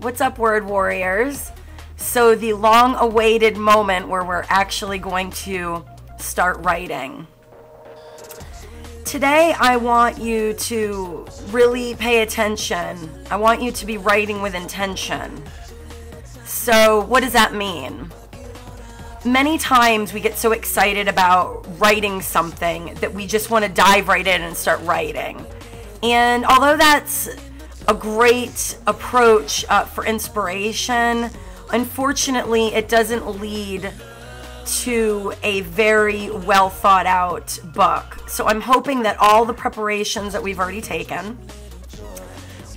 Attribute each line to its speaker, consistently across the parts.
Speaker 1: What's up, word warriors? So the long-awaited moment where we're actually going to start writing. Today I want you to really pay attention. I want you to be writing with intention. So what does that mean? Many times we get so excited about writing something that we just want to dive right in and start writing. And although that's a great approach for inspiration, unfortunately it doesn't lead to a very well thought out book. So I'm hoping that all the preparations that we've already taken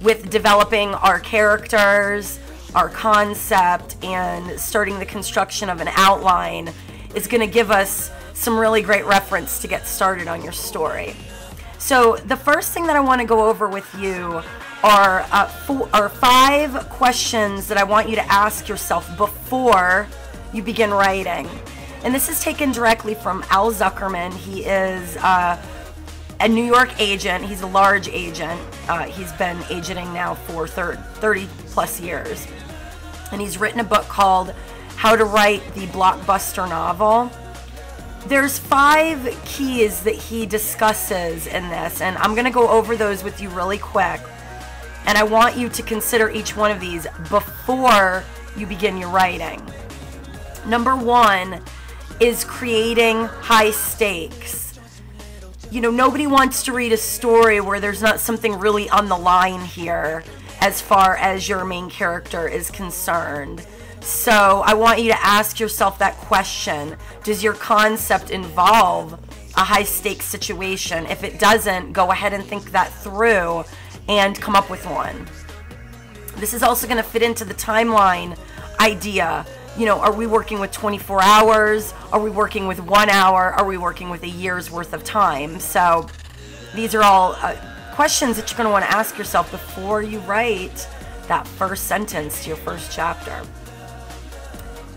Speaker 1: with developing our characters, our concept, and starting the construction of an outline is going to give us some really great reference to get started on your story. So the first thing that I want to go over with you are 5 questions that I want you to ask yourself before you begin writing. And this is taken directly from Al Zuckerman. He is a New York agent. He's a large agent. He's been agenting now for 30 plus years. And he's written a book called How to Write the Blockbuster Novel. There's 5 keys that he discusses in this, and I'm going to go over those with you really quick. And I want you to consider each one of these before you begin your writing. Number 1 is creating high stakes. You know, nobody wants to read a story where there's not something really on the line here as far as your main character is concerned. So I want you to ask yourself that question. Does your concept involve a high stakes situation? If it doesn't, go ahead and think that through and come up with one. This is also going to fit into the timeline idea. You know, are we working with 24 hours? Are we working with 1 hour? Are we working with a year's worth of time? So these are all questions that you're going to want to ask yourself before you write that first sentence to your first chapter.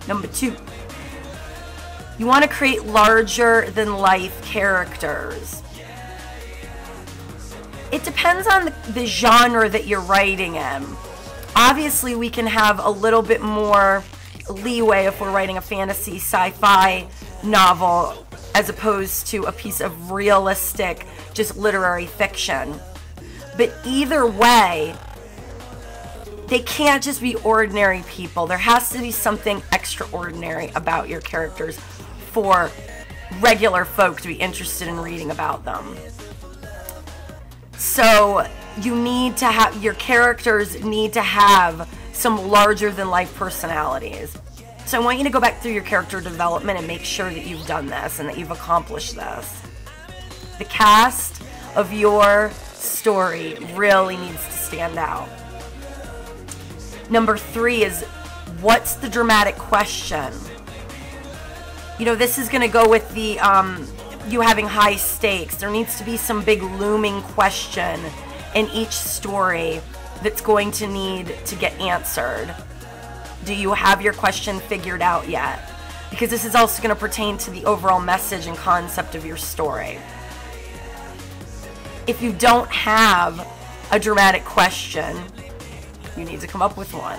Speaker 1: Number 2, you want to create larger than life characters. It depends on the genre that you're writing in. Obviously, we can have a little bit more leeway if we're writing a fantasy sci-fi novel as opposed to a piece of realistic, just literary fiction. But either way, they can't just be ordinary people. There has to be something extraordinary about your characters for regular folk to be interested in reading about them. So you need to have, your characters need to have some larger than life personalities. So I want you to go back through your character development and make sure that you've done this and that you've accomplished this. The cast of your story really needs to stand out. Number 3 is, what's the dramatic question? You know, this is going to go with the you having high stakes. There needs to be some big looming question in each story that's going to need to get answered. Do you have your question figured out yet? Because this is also going to pertain to the overall message and concept of your story. If you don't have a dramatic question, you need to come up with one.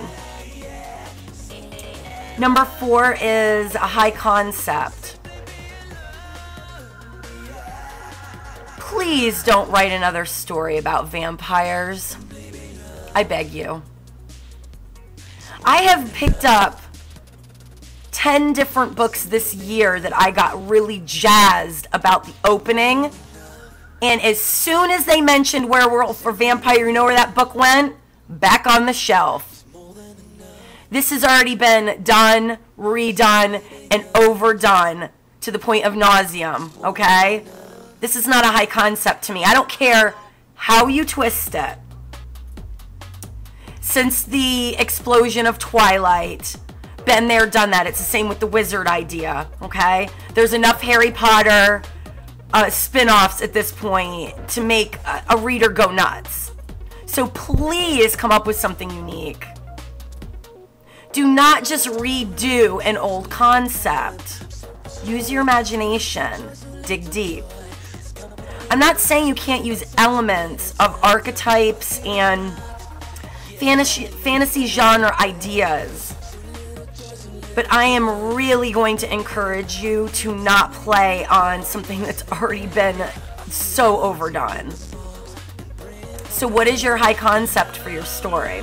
Speaker 1: Number 4 is a high concept. Please don't write another story about vampires. I beg you. I have picked up 10 different books this year that I got really jazzed about the opening. And as soon as they mentioned Werewolf or Vampire, you know where that book went? Back on the shelf. This has already been done, redone, and overdone to the point of nauseum, okay? This is not a high concept to me. I don't care how you twist it. Since the explosion of Twilight, been there, done that. It's the same with the wizard idea, okay? There's enough Harry Potter spin-offs at this point to make a reader go nuts. So please come up with something unique. Do not just redo an old concept. Use your imagination. Dig deep. I'm not saying you can't use elements of archetypes and fantasy genre ideas. But I am really going to encourage you to not play on something that's already been so overdone. So what is your high concept for your story?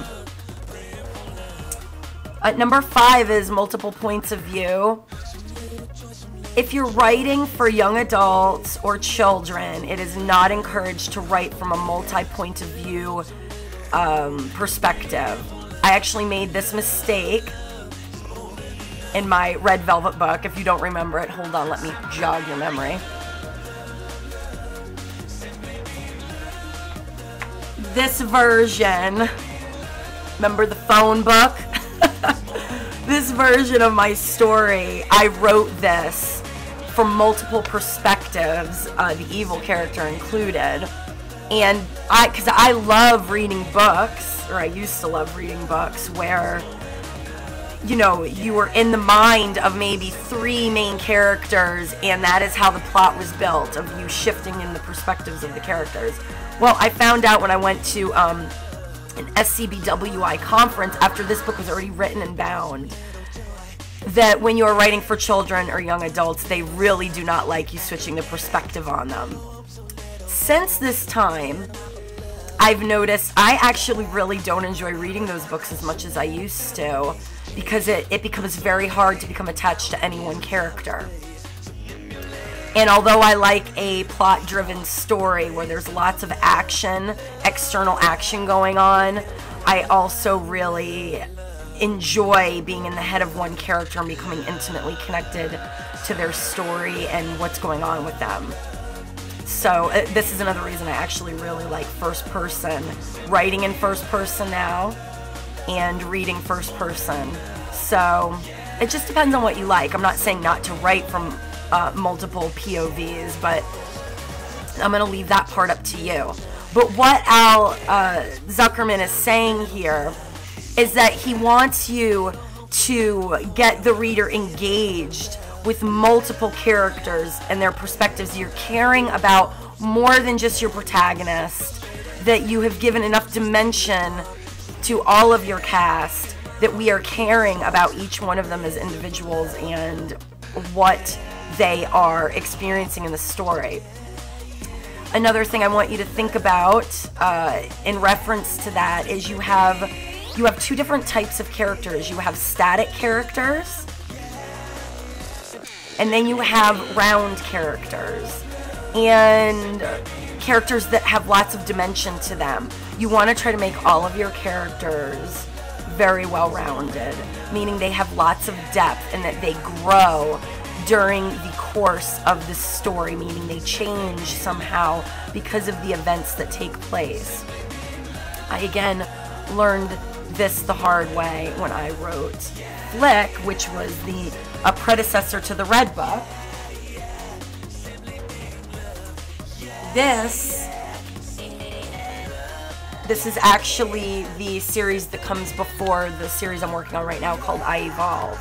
Speaker 1: Number 5 is multiple points of view. If you're writing for young adults or children, it is not encouraged to write from a multi-point of view perspective. I actually made this mistake in my Red Velvet book. If you don't remember it, hold on, let me jog your memory. This version, remember the phone book? This version of my story, I wrote this from multiple perspectives, the evil character included. And because I love reading books, or I used to love reading books, where, you know, you were in the mind of maybe 3 main characters, and that is how the plot was built, of you shifting in the perspectives of the characters. Well, I found out when I went to an SCBWI conference, after this book was already written and bound, that when you're writing for children or young adults, they really do not like you switching the perspective on them. Since this time, I've noticed I actually really don't enjoy reading those books as much as I used to, because it becomes very hard to become attached to any one character. And although I like a plot-driven story where there's lots of action, external action going on, I also really enjoy being in the head of one character and becoming intimately connected to their story and what's going on with them. So this is another reason I actually really like first person, writing in first person now, and reading first person. So it just depends on what you like. I'm not saying not to write from multiple POVs, but I'm going to leave that part up to you. But what Al Zuckerman is saying here is that he wants you to get the reader engaged with multiple characters and their perspectives. You're caring about more than just your protagonist, that you have given enough dimension to all of your cast, that we are caring about each one of them as individuals and what they are experiencing in the story. Another thing I want you to think about in reference to that is you have 2 different types of characters. You have static characters, and then you have round characters, and characters that have lots of dimension to them. You want to try to make all of your characters very well-rounded, meaning they have lots of depth and that they grow during the course of the story, meaning they change somehow because of the events that take place. I again learned this the hard way when I wrote Flick, which was a predecessor to the Red Book. This is actually the series that comes before the series I'm working on right now called I Evolve.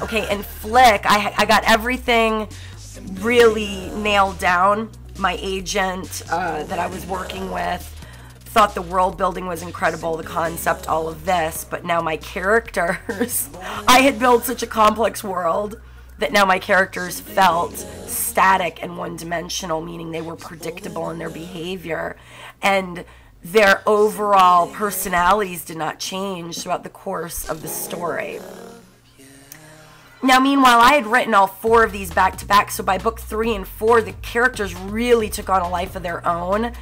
Speaker 1: Okay, in Flick, I got everything really nailed down. My agent that I was working with thought the world building was incredible, the concept, all of this, but now my characters, I had built such a complex world that now my characters felt static and one-dimensional, meaning they were predictable in their behavior, and their overall personalities did not change throughout the course of the story. Now, meanwhile, I had written all 4 of these back to back, so by book 3 and 4, the characters really took on a life of their own.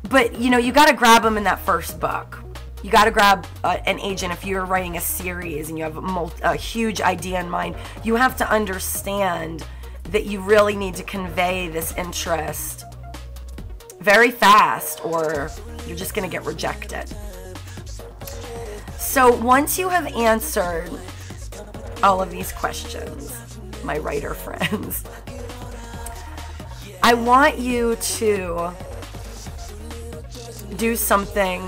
Speaker 1: But, you know, you got to grab them in that first book. You got to grab an agent if you're writing a series and you have a huge idea in mind. You have to understand that you really need to convey this interest very fast, or you're just going to get rejected. So once you have answered all of these questions, my writer friends, I want you to do something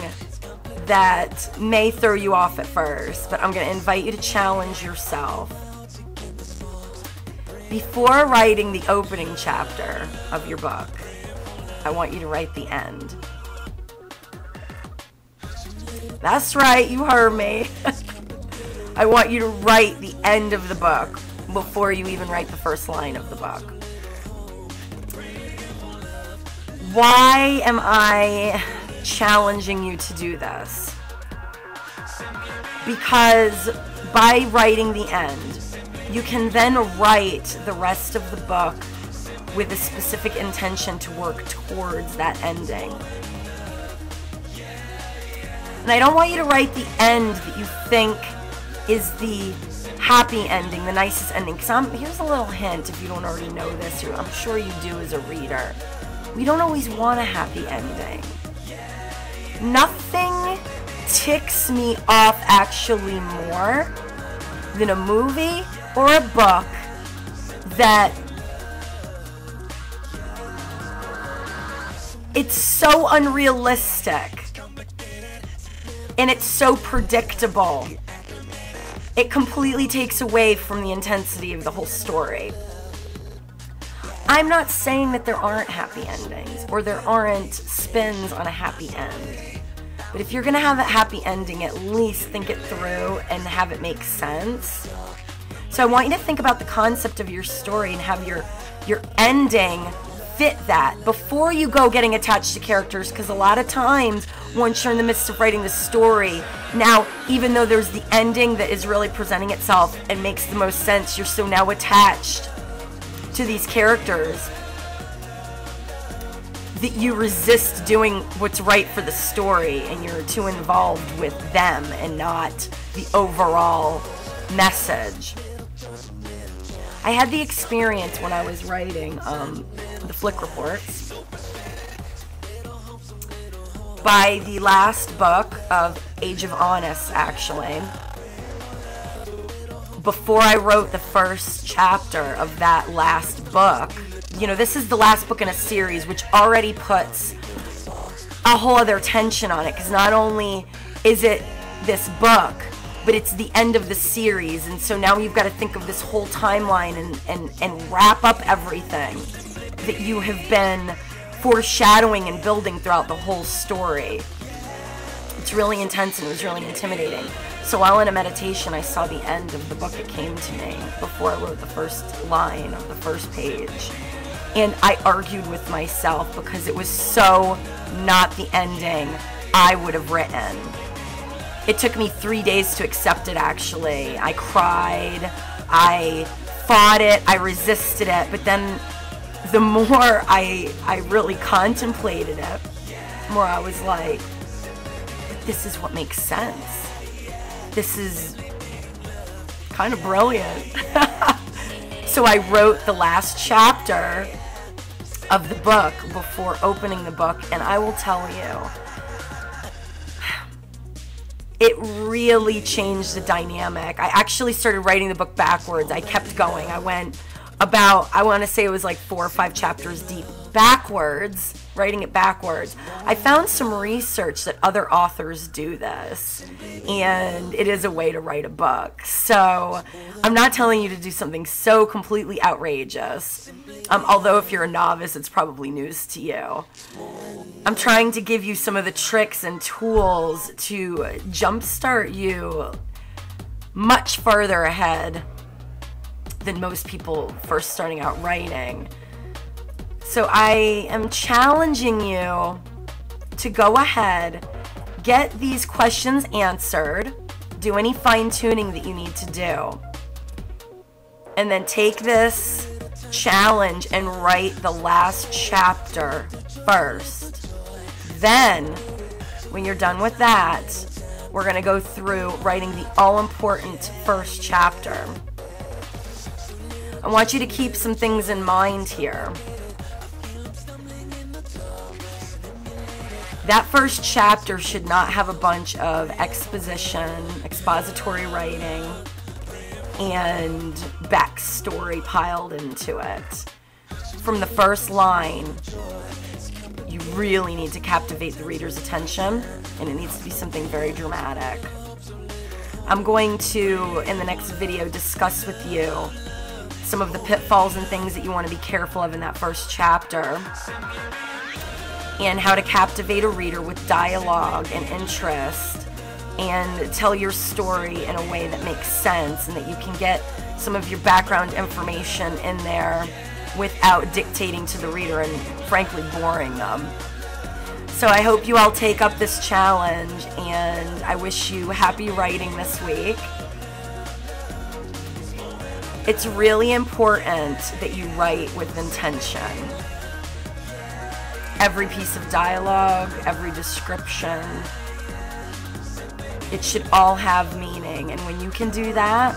Speaker 1: that may throw you off at first, but I'm going to invite you to challenge yourself. Before writing the opening chapter of your book, I want you to write the end. That's right, you heard me. I want you to write the end of the book before you even write the first line of the book. Why am I challenging you to do this? Because by writing the end, you can then write the rest of the book with a specific intention to work towards that ending. And I don't want you to write the end that you think is the happy ending, the nicest ending. Because here's a little hint, if you don't already know this, or I'm sure you do as a reader. We don't always want a happy ending. Nothing ticks me off actually more than a movie or a book that it's so unrealistic and it's so predictable. It completely takes away from the intensity of the whole story. I'm not saying that there aren't happy endings or there aren't spins on a happy end. But if you're going to have a happy ending, at least think it through and have it make sense. So I want you to think about the concept of your story and have your ending fit that before you go getting attached to characters, because a lot of times once you're in the midst of writing the story, now even though there's the ending that is really presenting itself and makes the most sense, you're so now attached to these characters that you resist doing what's right for the story, and you're too involved with them and not the overall message. I had the experience when I was writing the Flick Reports by the last book of Age of Honest, actually. Before I wrote the first chapter of that last book, you know, this is the last book in a series, which already puts a whole other tension on it, because not only is it this book, but it's the end of the series, and so now you've got to think of this whole timeline and wrap up everything that you have been foreshadowing and building throughout the whole story. It's really intense and it was really intimidating. So while in a meditation, I saw the end of the book. It came to me before I wrote the first line of the first page. And I argued with myself because it was so not the ending I would have written. It took me 3 days to accept it, actually. I cried, I fought it, I resisted it, but then the more I really contemplated it, the more I was like, this is what makes sense. This is kind of brilliant. So I wrote the last chapter of the book before opening the book, and I will tell you, it really changed the dynamic. I actually started writing the book backwards. I kept going. I went about, I want to say it was like 4 or 5 chapters deep backwards, writing it backwards. I found some research that other authors do this, and it is a way to write a book. So I'm not telling you to do something so completely outrageous, although if you're a novice, it's probably news to you. I'm trying to give you some of the tricks and tools to jumpstart you much further ahead than most people first starting out writing. So I am challenging you to go ahead, get these questions answered, do any fine-tuning that you need to do, and then take this challenge and write the last chapter first. Then, when you're done with that, we're going to go through writing the all-important first chapter. I want you to keep some things in mind here. That first chapter should not have a bunch of expository writing, and backstory piled into it. From the first line, you really need to captivate the reader's attention, and it needs to be something very dramatic. I'm going to, in the next video, discuss with you some of the pitfalls and things that you want to be careful of in that first chapter, and how to captivate a reader with dialogue and interest and tell your story in a way that makes sense and that you can get some of your background information in there without dictating to the reader and frankly boring them. So I hope you all take up this challenge, and I wish you happy writing this week. It's really important that you write with intention. Every piece of dialogue, every description, it should all have meaning. And when you can do that,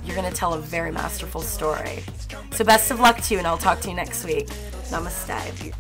Speaker 1: you're going to tell a very masterful story. So best of luck to you, and I'll talk to you next week. Namaste.